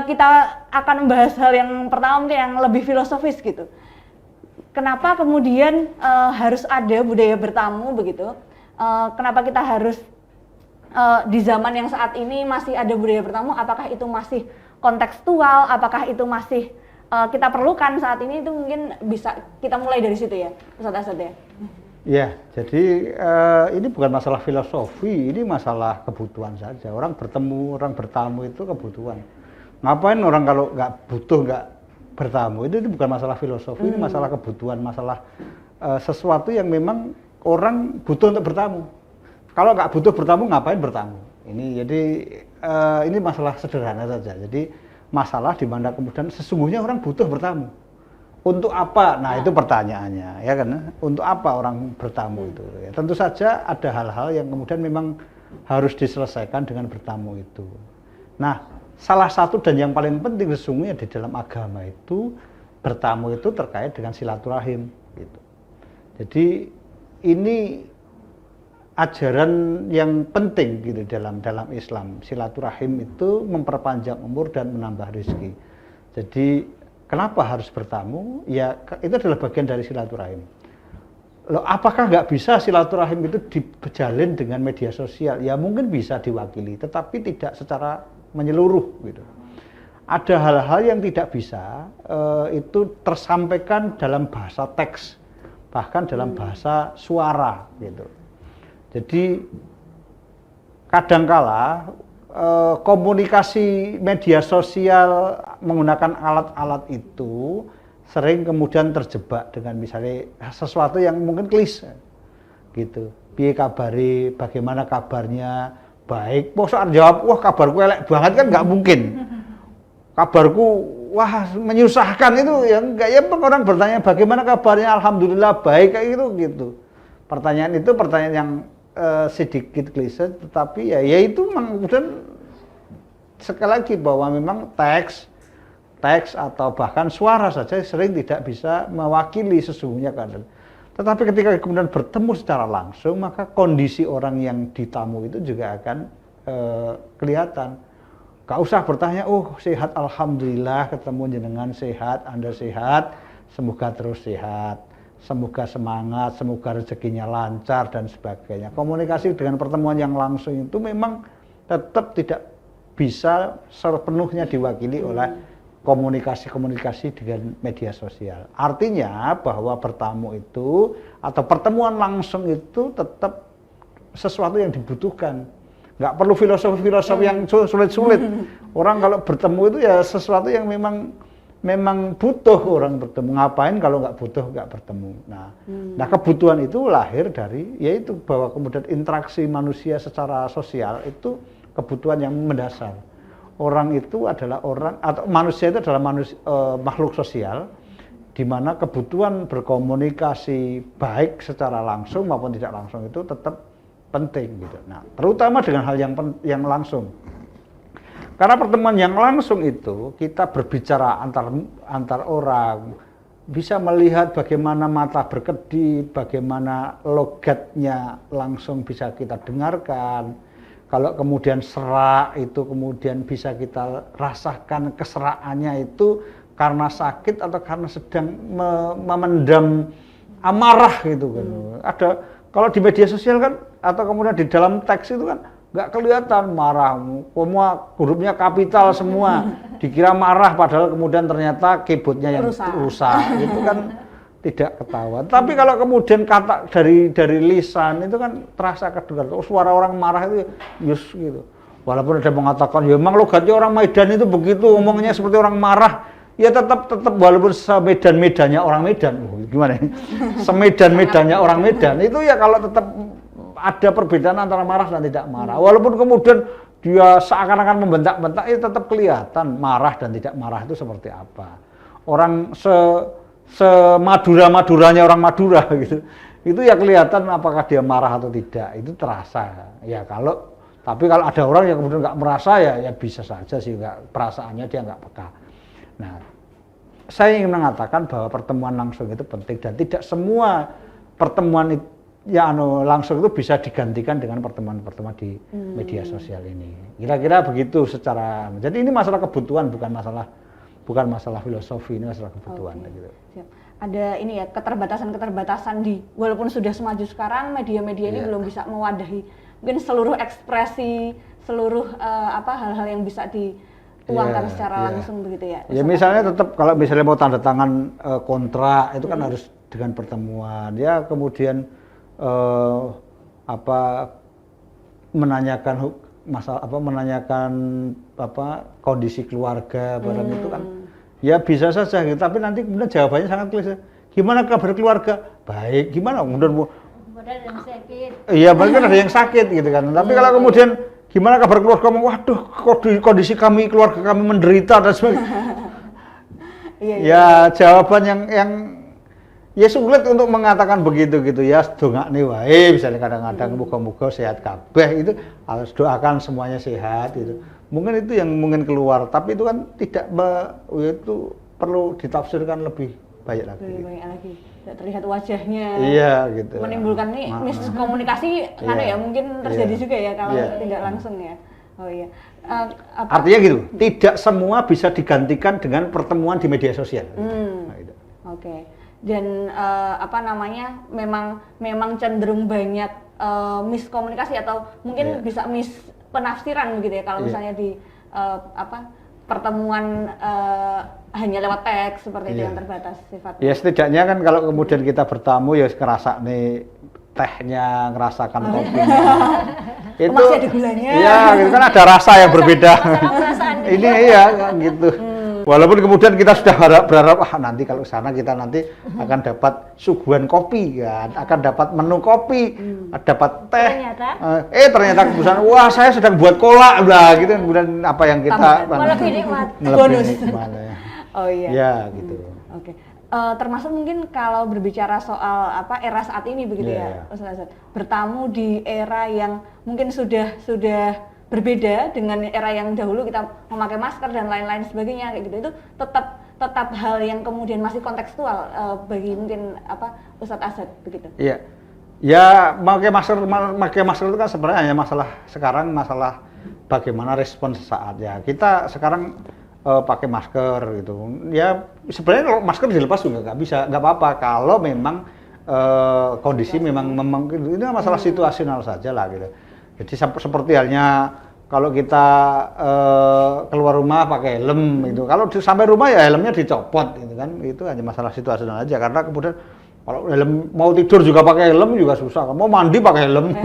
kita akan membahas hal yang pertama mungkin yang lebih filosofis gitu. Kenapa kemudian harus ada budaya bertamu begitu? Kenapa kita harus di zaman yang saat ini masih ada budaya bertamu? Apakah itu masih kontekstual? Apakah itu masih kita perlukan saat ini? Itu mungkin bisa kita mulai dari situ ya, Ustadz Asad ya. Ya, jadi ini bukan masalah filosofi, ini masalah kebutuhan saja. Orang bertemu, orang bertamu itu kebutuhan. Ngapain orang kalau nggak butuh nggak bertamu? Ini bukan masalah filosofi, ini masalah kebutuhan, masalah sesuatu yang memang orang butuh untuk bertamu. Kalau nggak butuh bertamu, ngapain bertamu? Ini masalah sederhana saja. Jadi masalah di mana kemudian sesungguhnya orang butuh bertamu. Untuk apa? Nah, itu pertanyaannya, ya kan? Untuk apa orang bertamu itu? Ya, tentu saja ada hal-hal yang kemudian memang harus diselesaikan dengan bertamu itu. Nah, salah satu dan yang paling penting sesungguhnya di dalam agama itu bertamu itu terkait dengan silaturahim, gitu. Jadi ini ajaran yang penting gitu dalam Islam. Silaturahim itu memperpanjang umur dan menambah rezeki. Jadi kenapa harus bertamu? Ya itu adalah bagian dari silaturahim. Loh, apakah nggak bisa silaturahim itu dijalin dengan media sosial? Ya mungkin bisa diwakili, tetapi tidak secara menyeluruh gitu. Ada hal-hal yang tidak bisa itu tersampaikan dalam bahasa teks, bahkan dalam bahasa suara gitu. Jadi kadangkala komunikasi media sosial menggunakan alat-alat itu sering kemudian terjebak dengan misalnya sesuatu yang mungkin klise gitu. Piye kabari, bagaimana kabarnya, baik. Masa jawab, wah kabarku elek banget kan nggak mungkin. Kabarku wah menyusahkan itu ya enggak, ya orang bertanya bagaimana kabarnya, alhamdulillah baik kayak gitu. Pertanyaan itu pertanyaan yang sedikit klise, tetapi ya itu kemudian sekali lagi bahwa memang teks atau bahkan suara saja sering tidak bisa mewakili sesungguhnya keadaan. Tetapi ketika kemudian bertemu secara langsung, maka kondisi orang yang ditamu itu juga akan kelihatan. Gak usah bertanya, oh sehat alhamdulillah, ketemu jenengan sehat, Anda sehat, semoga terus sehat. Semoga semangat, semoga rezekinya lancar dan sebagainya. Komunikasi dengan pertemuan yang langsung itu memang tetap tidak bisa sepenuhnya diwakili oleh komunikasi dengan media sosial. Artinya bahwa bertamu itu atau pertemuan langsung itu tetap sesuatu yang dibutuhkan. Nggak perlu filosofi yang sulit-sulit. Orang kalau bertemu itu ya sesuatu yang memang butuh orang bertemu. Ngapain kalau nggak butuh nggak bertemu. Nah kebutuhan itu lahir dari yaitu bahwa kemudian interaksi manusia secara sosial itu kebutuhan yang mendasar. Orang itu adalah manusia itu adalah makhluk sosial, di mana kebutuhan berkomunikasi baik secara langsung maupun tidak langsung itu tetap penting gitu. Nah terutama dengan hal yang langsung. Karena pertemuan yang langsung itu kita berbicara antar orang, bisa melihat bagaimana mata berkedip, bagaimana logatnya langsung bisa kita dengarkan. Kalau kemudian serak itu kemudian bisa kita rasakan keserakannya itu karena sakit atau karena sedang memendam amarah gitu kan. Ada kalau di media sosial kan atau kemudian di dalam teks itu kan nggak kelihatan marah, semua hurufnya kapital semua, dikira marah padahal kemudian ternyata keyboardnya yang rusak, itu kan tidak ketahuan. Tapi kalau kemudian kata dari lisan itu kan terasa kedengaran, suara orang marah itu yus gitu. Walaupun ada mengatakan ya memang logatnya orang Medan itu begitu, ngomongnya seperti orang marah, ya tetap walaupun semedan-medannya orang Medan, gimana? Semedan-medannya orang Medan itu ya kalau tetap ada perbedaan antara marah dan tidak marah. Walaupun kemudian dia seakan-akan membentak-bentak, itu tetap kelihatan marah dan tidak marah itu seperti apa. Orang semadura-maduranya orang Madura gitu. Itu ya kelihatan apakah dia marah atau tidak. Itu terasa. Ya tapi kalau ada orang yang kemudian nggak merasa ya bisa saja sih perasaannya dia nggak peka. Nah, saya ingin mengatakan bahwa pertemuan langsung itu penting dan tidak semua pertemuan ya langsung itu bisa digantikan dengan pertemuan-pertemuan di media sosial ini. Kira-kira begitu secara. Jadi ini masalah kebutuhan, bukan masalah filosofi, ini masalah kebutuhan. Gitu. Siap. Ada ini ya keterbatasan walaupun sudah semaju sekarang media-media ini belum bisa mewadahi mungkin seluruh ekspresi, seluruh hal-hal yang bisa dituangkan secara langsung begitu ya. Ya misalnya tetap kalau misalnya mau tanda tangan kontrak itu kan harus dengan pertemuan. Ya kemudian menanyakan kondisi keluarga barang itu kan. Ya bisa saja gitu, tapi nanti kemudian jawabannya sangat klise. Gimana kabar keluarga? Baik, gimana? Kemudian Ada yang sakit. iya, bahkan ada yang sakit gitu kan. Tapi kalau kemudian gimana kabar keluarga? Waduh, kondisi keluarga kami menderita dan sebagainya. Ya jawaban yang ya sulit untuk mengatakan begitu gitu ya. Dongakne wae misalnya kadang-kadang muga-muga sehat kabeh itu harus doakan semuanya sehat gitu. Mungkin itu yang mungkin keluar, tapi itu kan itu perlu ditafsirkan lebih banyak lagi. Lebih banyak lagi, tidak terlihat wajahnya. Iya gitu. Menimbulkan nih miskomunikasi, ya mungkin terjadi juga ya kalau tidak langsung ya. Oh iya. Artinya gitu, tidak semua bisa digantikan dengan pertemuan di media sosial. Gitu. Oke. Dan memang cenderung banyak miskomunikasi atau mungkin bisa penafsiran begitu ya kalau misalnya di pertemuan hanya lewat teks seperti itu yang terbatas sifatnya. Ya setidaknya kan kalau kemudian kita bertamu ya ngerasa nih tehnya, ngerasakan kopinya. Itu masih ada gulanya. Iya, itu kan ada rasa yang berbeda. Ini iya gitu. Walaupun kemudian kita sudah berharap nanti kalau ke sana kita nanti akan dapat suguhan kopi kan, akan dapat menu kopi, dapat teh. Ternyata kemudian wah saya sedang buat kolak lah gitu, kemudian apa yang kita lebih nikmat. Bonus. Ya. Oh iya. Ya gitu. Oke. Termasuk mungkin kalau berbicara soal era saat ini begitu ya, Ustaz Azad. Bertamu di era yang mungkin sudah berbeda dengan era yang dahulu kita memakai masker dan lain-lain sebagainya kayak gitu, itu tetap hal yang kemudian masih kontekstual bagi mungkin Ustadz Azad begitu. Iya. Ya memakai masker itu kan sebenarnya hanya masalah bagaimana respon sesaat ya. Kita sekarang pakai masker gitu. Ya sebenarnya kalau masker dilepas juga nggak apa-apa kalau memang kondisi memang ini masalah situasional saja lah gitu. Jadi seperti halnya kalau kita keluar rumah pakai helm gitu. Kalau sampai rumah ya helmnya dicopot gitu kan. Itu hanya masalah situasional aja karena kemudian kalau helm mau tidur juga pakai helm juga susah. Mau mandi pakai helm.